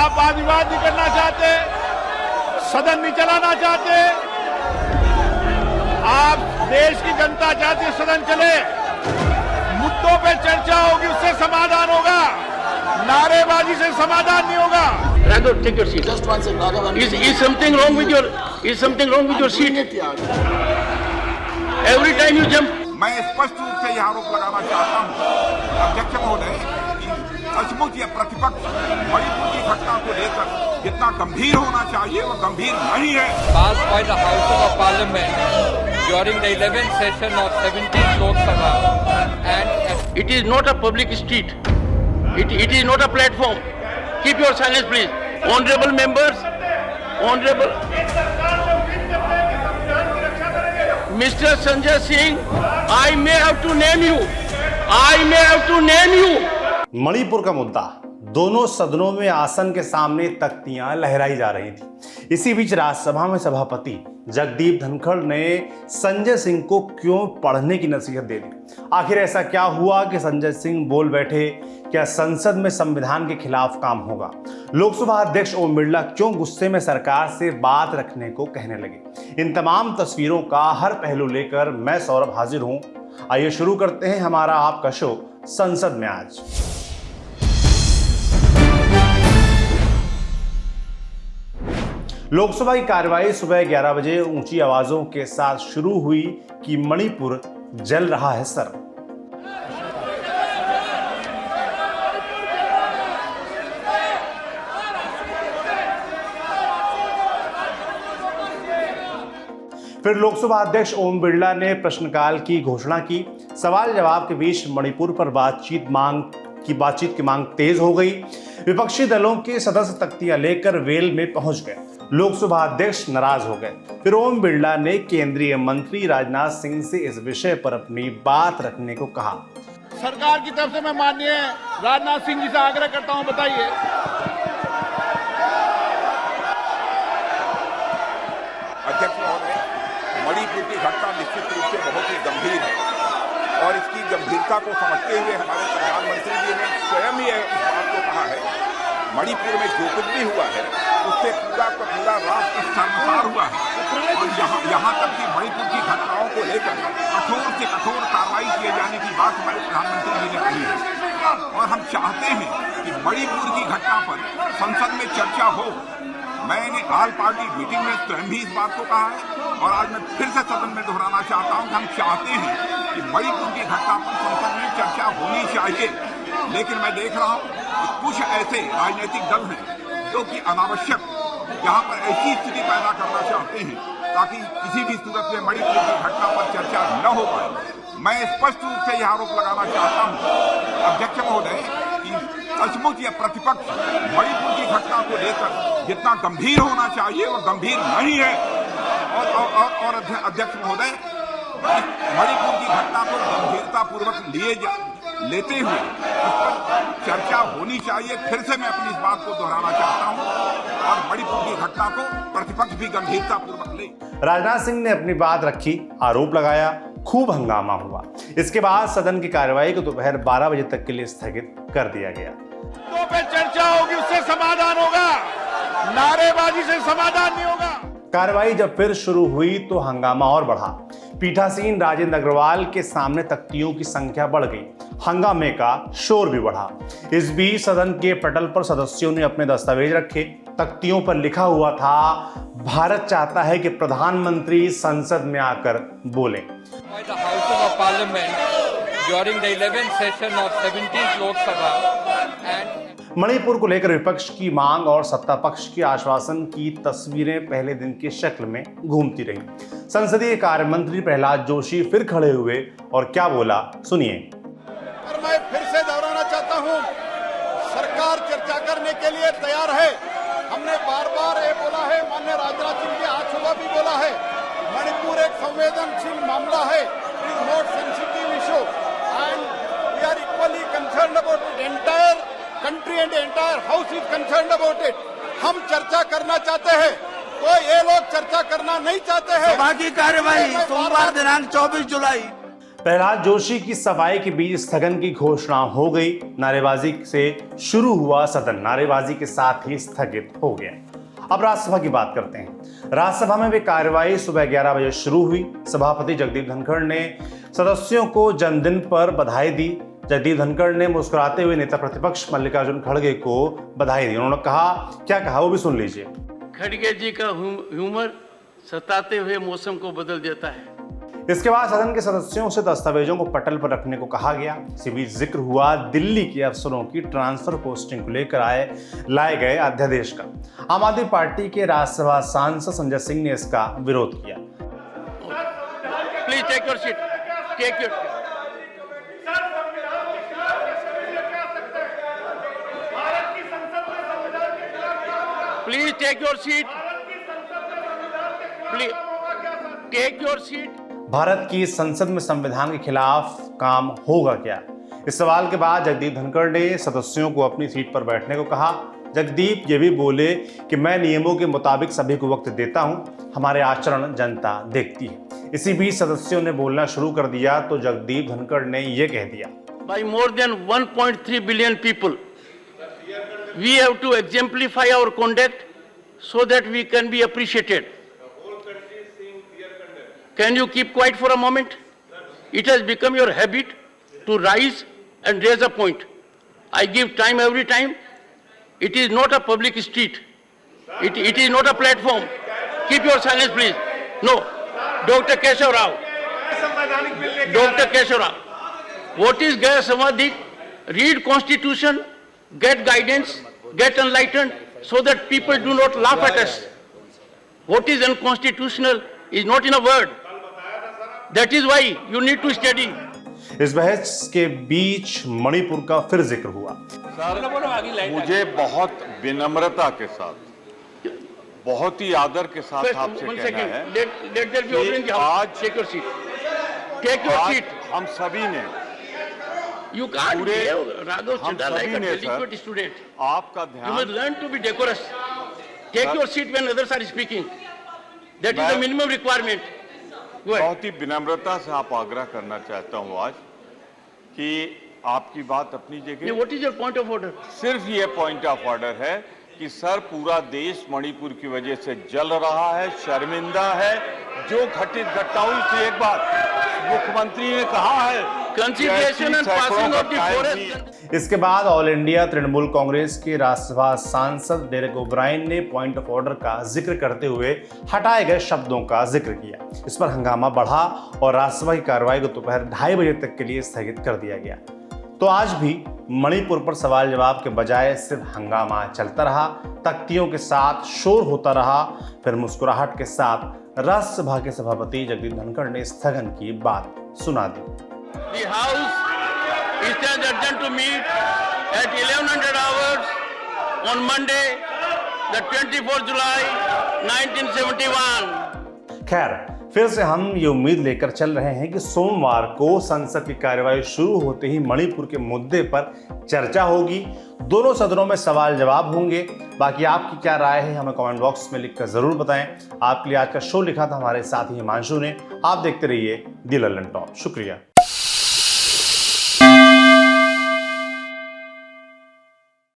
आप वाद विवाद नहीं करना चाहते, सदन नहीं चलाना चाहते, आप देश की जनता चाहती है सदन चले, मुद्दों पे चर्चा होगी, उससे समाधान होगा, नारेबाजी से समाधान नहीं होगा। Raghav, take your seat. Just one second, Raghav. Is something wrong with your seat? Every time you jump. मैं स्पष्ट रूप से यह आरोप लगाना चाहता हूं अध्यक्ष महोदय कि सचमुच यह प्रतिपक्ष मणिपुर की घटना को लेकर जितना गंभीर होना चाहिए वो गंभीर नहीं है। Passed by the House of Parliament during the 11th session of 17th Lok Sabha, and It is not a public street. It is not a platform. Keep your silence, please. Honorable members, honorable Mr. Sanjay Singh, I may have to name you. I may have to name you. Manipur का मुद्दा, दोनों सदनों में आसन के सामने तख्तियां लहराई जा रही थी। इसी बीच राज्यसभा में सभापति जगदीप धनखड़ ने संजय सिंह को क्यों पढ़ने की नसीहत दे दी। आखिर ऐसा क्या हुआ कि संजय सिंह बोल बैठे? क्या संसद में संविधान के खिलाफ काम होगा? लोकसभा अध्यक्ष ओम बिरला क्यों गुस्से में सरकार से बात रखने को कहने लगे? इन तमाम तस्वीरों का हर पहलू लेकर मैं सौरभ हाजिर हूं। आइए शुरू करते हैं हमारा आपका शो संसद में आज। लोकसभा की कार्यवाही सुबह 11 बजे ऊंची आवाजों के साथ शुरू हुई कि मणिपुर जल रहा है सर। फिर लोकसभा अध्यक्ष ओम बिरला ने प्रश्नकाल की घोषणा की। सवाल जवाब के बीच मणिपुर पर बातचीत की मांग तेज हो गई। विपक्षी दलों के सदस्य तख्तियां लेकर वेल में पहुंच गए। लोकसभा अध्यक्ष नाराज हो गए। फिर ओम बिरला ने केंद्रीय मंत्री राजनाथ सिंह से इस विषय पर अपनी बात रखने को कहा। सरकार की तरफ से मैं माननीय राजनाथ सिंह जी से आग्रह करता हूं, बताइए। अध्यक्ष महोदय, मणिपुर की घटना निश्चित रूप से बहुत ही गंभीर है और इसकी गंभीरता को समझते हुए हमारे प्रधानमंत्री जी ने स्वयं ही इस बात को कहा है, मणिपुर में जो कुछ भी हुआ है उससे पूरा का पूरा राष्ट्र शर्मसार हुआ है और यहाँ तक कि मणिपुर की घटनाओं को लेकर कठोर से कठोर कार्रवाई किए जाने की बात हमारे प्रधानमंत्री जी ने कही है और हम चाहते हैं कि मणिपुर की घटना पर संसद में चर्चा हो। मैंने ऑल पार्टी मीटिंग में स्वयं भी इस बात को कहा है और आज मैं फिर से सदन में दोहराना चाहता हूं कि हम चाहते हैं कि मणिपुर की घटना पर संसद में चर्चा होनी चाहिए। लेकिन मैं देख रहा हूं कि कुछ ऐसे राजनीतिक दल हैं जो कि अनावश्यक यहाँ पर ऐसी स्थिति पैदा करना चाहते हैं ताकि किसी भी सूरत में मणिपुर की घटना पर चर्चा न हो पाए। मैं स्पष्ट रूप से यह आरोप लगाना चाहता हूं अध्यक्ष महोदय कि सचमुच यह प्रतिपक्ष मणिपुर की घटना को लेकर जितना गंभीर होना चाहिए वो गंभीर नहीं है और अध्यक्ष महोदय मणिपुर की घटना को गंभीरता पूर्वक लेते हुए उस पर चर्चा होनी चाहिए। फिर से मैं अपनी इस बात को दोहराना चाहता हूं और मणिपुर की घटना को प्रतिपक्ष भी गंभीरता पूर्वक ले। राजनाथ सिंह ने अपनी बात रखी, आरोप लगाया, खूब हंगामा हुआ। इसके बाद सदन की कार्यवाही को दोपहर 12 बजे तक के लिए स्थगित कर दिया गया। मुद्दों पे चर्चा होगी, उससे समाधान होगा, नारेबाजी से समाधान नहीं होगा। कार्यवाही जब फिर शुरू हुई तो हंगामा और बढ़ा। पीठासीन राजेंद्र अग्रवाल के सामने तख्तियों की संख्या बढ़ गई। हंगामे का शोर भी बढ़ा। इस बीच सदन के पटल पर सदस्यों ने अपने दस्तावेज रखे। तख्तियों पर लिखा हुआ था, भारत चाहता है कि प्रधानमंत्री संसद में आकर बोलें। the House of Parliament during the 11th session of 17th Lok Sabha, and Manipur को लेकर विपक्ष की मांग और सत्ता पक्ष के आश्वासन की तस्वीरें पहले दिन की शक्ल में घूमती रहीं। संसदीय कार्य मंत्री प्रहलाद जोशी फिर खड़े हुए और क्या बोला, सुनिए। और मैं फिर से दोहराना चाहता हूं, सरकार चर्चा करने के लिए तैयार है। हमने बार बार ये बोला है, माननीय राजनाथ सिंह जी आज सुबह भी बोला है, मणिपुर एक संवेदनशील मामला है, it is not sensitive issue and we are equally concerned about it. Entire country and entire house is concerned about it. हम चर्चा करना चाहते हैं तो ये लोग चर्चा करना नहीं चाहते हैं। सभा की कार्यवाही सोमवार दिनांक 24 जुलाई प्रहलाद जोशी की सफाई के बीच स्थगन की घोषणा हो गई। नारेबाजी से शुरू हुआ सदन नारेबाजी के साथ ही स्थगित हो गया। अब राज्यसभा की बात करते हैं। राज्यसभा में भी कार्यवाही सुबह 11 बजे शुरू हुई। सभापति जगदीप धनखड़ ने सदस्यों को जन्मदिन पर बधाई दी। जगदीप धनखड़ ने मुस्कुराते हुए नेता प्रतिपक्ष मल्लिकार्जुन खड़गे को बधाई दी। उन्होंने क्या कहा वो भी सुन लीजिए। खड़गे जी का ह्यूमर सताते हुए मौसम को बदल देता है। इसके बाद सदन के सदस्यों से दस्तावेजों को पटल पर रखने को कहा गया। इसी बीच जिक्र हुआ दिल्ली के अफसरों की ट्रांसफर पोस्टिंग को लेकर लाए गए अध्यादेश का। आम आदमी पार्टी के राज्यसभा सांसद संजय सिंह ने इसका विरोध किया। Please take your seat, take your please take your seat, please take your seat. Bharat की संसद में संविधान के खिलाफ काम होगा क्या? इस सवाल के बाद जगदीप धनखड़ ने सदस्यों को अपनी सीट पर बैठने को कहा। जगदीप ये भी बोले कि मैं नियमों के मुताबिक सभी को वक्त देता हूं, हमारे आचरण जनता देखती है। इसी बीच सदस्यों ने बोलना शुरू कर दिया तो जगदीप धनखड़ ने यह कह दिया, By more than 1.3 billion people, we have to exemplify our conduct so that we can be appreciated. Can you keep quiet for a moment? It has become your habit to rise and raise a point. I give time every time. It is not a public street. It is not a platform. Keep your silence, please. No. Dr. Keshav Rao. Dr. Keshav Rao. What is Gaya Samadhi? Read Constitution, get guidance, get enlightened so that people do not laugh at us. What is unconstitutional is not in a word. That is why you need to study. इस बहस के बीच मणिपुर का फिर जिक्र हुआ। मुझे बहुत विनम्रता के साथ, बहुत ही आदर के साथ आपसे कहना है कि आज हम सभी ने You can't पूरे behave, Raghav हम Chadha, like सभी a ने delinquent सर student. आपका You must ध्यान learn to be decorous. Take your seat when others are speaking. That is the minimum requirement. Go ahead. बहुत ही विनम्रता से आप आग्रह करना चाहता हूँ आज कि आपकी बात अपनी जगह। What is your point of order? सिर्फ ये पॉइंट ऑफ ऑर्डर है कि सर पूरा देश मणिपुर की वजह से जल रहा है, शर्मिंदा है। जो घटित घटनाओं से एक बार मुख्यमंत्री ने कहा है Consideration and passing of the forest. इसके बाद ऑल इंडिया तृणमूल कांग्रेस के राज्यसभा सांसद डेरेक ओब्रायन ने पॉइंट ऑफ ऑर्डर का जिक्र करते हुए हटाए गए शब्दों का जिक्र किया। इस पर हंगामा बढ़ा और राज्यसभा की कार्रवाई को दोपहर 2:30 बजे तक के लिए स्थगित कर दिया गया। तो आज भी मणिपुर पर सवाल जवाब के बजाय सिर्फ हंगामा चलता रहा, तख्तियों के साथ शोर होता रहा। फिर मुस्कुराहट के साथ राज्यसभा के सभापति जगदीप धनखड़ ने स्थगन की बात सुना दी। The House stands adjourned to meet at 1100 hours on Monday, the 24th July, 1971. खैर, फिर से हम ये उम्मीद लेकर चल रहे हैं कि सोमवार को संसद की कार्यवाही शुरू होते ही मणिपुर के मुद्दे पर चर्चा होगी, दोनों सदनों में सवाल जवाब होंगे। बाकी आपकी क्या राय है हमें कमेंट बॉक्स में लिखकर जरूर बताएं। आपके लिए आज का शो लिखा था हमारे साथी हिमांशु ने। आप देखते रहिए दी लल्लन टॉप। शुक्रिया।